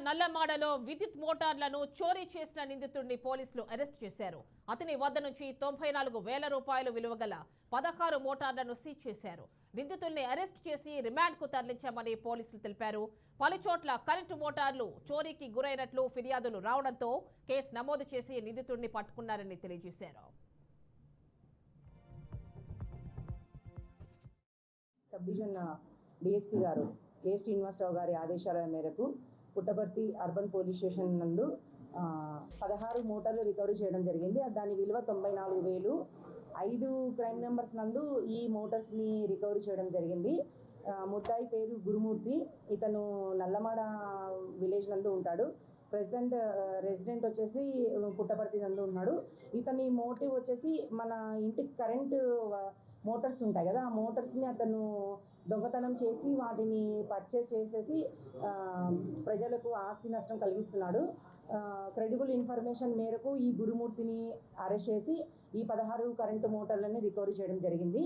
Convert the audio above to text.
నల్లమాడలో విద్యుత్ మోటార్లను చోరీ చేసిన నిందితుడిని పోలీసులు అరెస్ట్ చేశారు. అతని వద్ద నుంచి 94,000 రూపాయలు విలువగల 16 మోటార్లను సీజ్ చేశారు. నిందితుడిని అరెస్ట్ చేసి రిమాండ్కు తరలించామని పోలీసులు తెలిపారు. పలుచోట్ల కరెంటు మోటార్లు చోరీకి గురైనట్లు ఫిర్యాదులు రావడంతో కేసు నమోదు చేసి నిందితుడిని పట్టుకున్నారని తెలియజేశారు. సబ్ డివిజన్ డిఎస్పీ గారు కె శ్రీనివాసరావు గారి ఆదేశాల మేరకు పుట్టపర్తి అర్బన్ పోలీస్ స్టేషన్ నందు 16 మోటార్లు రికవరీ చేయడం జరిగింది. దాని విలువ 94,000. 5 క్రైమ్ నెంబర్స్ నందు ఈ మోటార్స్ని రికవరీ చేయడం జరిగింది. ముద్దాయి పేరు గురుమూర్తి. ఇతను నల్లమాడ విలేజ్ నందు ఉంటాడు. ప్రెసెంట్ రెసిడెంట్ వచ్చేసి పుట్టపర్తి నందు ఉన్నాడు. ఇతని మోటివ్ వచ్చేసి మన ఇంటికి కరెంటు మోటార్స్ ఉంటాయి కదా, ఆ మోటార్స్ని అతను దొంగతనం చేసి వాటిని పర్చేస్ చేసేసి ప్రజలకు ఆస్తి నష్టం కలిగిస్తున్నాడు. క్రెడిబుల్ ఇన్ఫర్మేషన్ మేరకు ఈ గురుమూర్తిని అరెస్ట్ చేసి ఈ 16 కరెంటు మోటార్లని రికవరీ చేయడం జరిగింది.